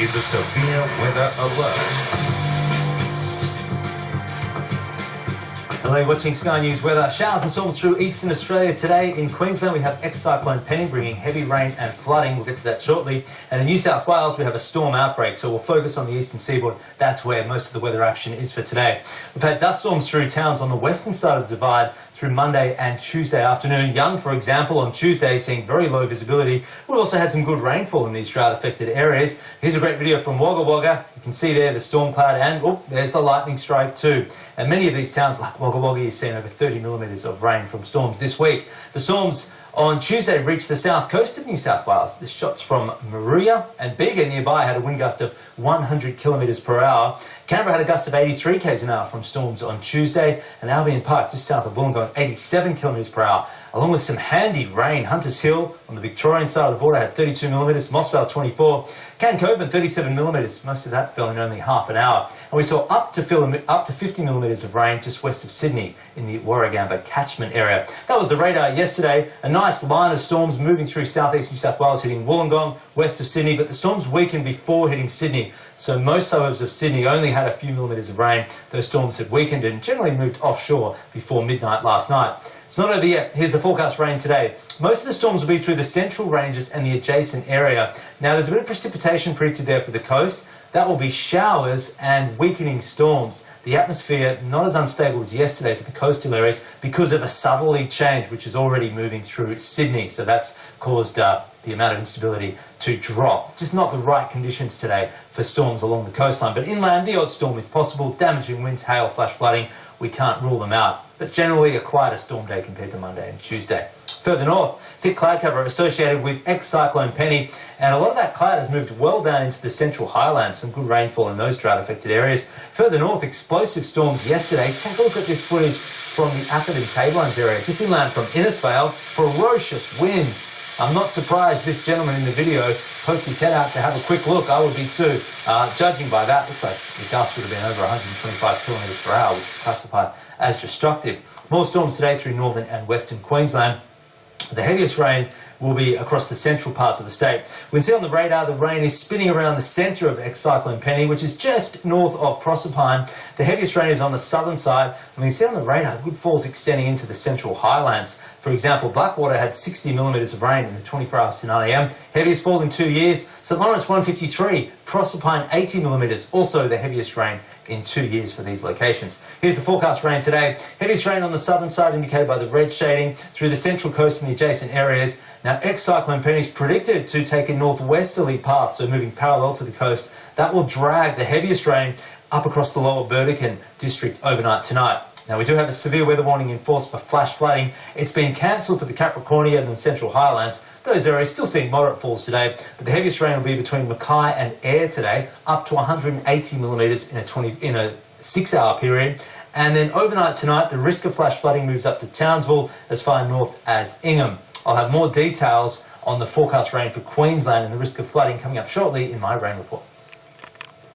is a severe weather alert. Hello, you're watching Sky News weather. Showers and storms through eastern Australia today. In Queensland, we have ex-cyclone Penny bringing heavy rain and flooding. We'll get to that shortly. And in New South Wales, we have a storm outbreak, so we'll focus on the eastern seaboard. That's where most of the weather action is for today. We've had dust storms through towns on the western side of the divide through Monday and Tuesday afternoon. Young, for example, on Tuesday, seeing very low visibility. We also had some good rainfall in these drought-affected areas. Here's a great video from Wagga Wagga. You can see there the storm cloud and, oh, there's the lightning strike too. And many of these towns, like Wagga Wagga, you've seen over 30 millimetres of rain from storms this week. The storms on Tuesday reached the south coast of New South Wales. The shots from Maruya and Bega nearby had a wind gust of 100 kilometres per hour. Canberra had a gust of 83 k's an hour from storms on Tuesday, and Albion Park, just south of Wollongong, 87 kilometres per hour. Along with some handy rain, Hunters Hill on the Victorian side of the border had 32 millimetres, Mossvale 24, Cancoban 37 millimetres. Most of that fell in only half an hour. And we saw up to 50 millimetres of rain just west of Sydney in the Warragamba catchment area. That was the radar yesterday. A nice line of storms moving through southeast New South Wales, hitting Wollongong, west of Sydney, but the storms weakened before hitting Sydney. So most suburbs of Sydney only had a few millimetres of rain. Those storms had weakened and generally moved offshore before midnight last night. It's not over yet. Here's the forecast rain today. Most of the storms will be through the central ranges and the adjacent area. Now, there's a bit of precipitation predicted there for the coast. That will be showers and weakening storms. The atmosphere not as unstable as yesterday for the coastal areas because of a southerly change, which is already moving through Sydney. So that's caused the amount of instability to drop. Just not the right conditions today for storms along the coastline. But inland, the odd storm is possible. Damaging winds, hail, flash flooding. We can't rule them out. But generally a quieter storm day compared to Monday and Tuesday. Further north, thick cloud cover associated with ex-cyclone Penny, and a lot of that cloud has moved well down into the central highlands. Some good rainfall in those drought-affected areas. Further north, explosive storms yesterday. Take a look at this footage from the Atherton Tablelands area, just inland from Innisfail. Ferocious winds. I'm not surprised this gentleman in the video pokes his head out to have a quick look. I would be too. Judging by that, looks like the gust would have been over 125 kilometres per hour, which is classified as destructive. More storms today through northern and western Queensland. The heaviest rain will be across the central parts of the state. We can see on the radar the rain is spinning around the centre of ex-cyclone Penny, which is just north of Proserpine. The heaviest rain is on the southern side, and we can see on the radar good falls extending into the central highlands. For example, Blackwater had 60 millimetres of rain in the 24 hours to 9 a.m. Heaviest fall in 2 years. St Lawrence 153, Proserpine 80 millimetres, also the heaviest rain in 2 years for these locations. Here's the forecast rain today. Heaviest rain on the southern side indicated by the red shading through the central coast and the adjacent areas. Now, ex-cyclone Penny is predicted to take a northwesterly path, so moving parallel to the coast. That will drag the heaviest rain up across the lower Burdekin district overnight tonight. Now, we do have a severe weather warning in force for flash flooding. It's been cancelled for the Capricornia and the Central Highlands. Those areas still seeing moderate falls today, but the heaviest rain will be between Mackay and Ayr today, up to 180 millimetres in a 6-hour period. And then overnight tonight, the risk of flash flooding moves up to Townsville as far north as Ingham. I'll have more details on the forecast rain for Queensland and the risk of flooding coming up shortly in my rain report.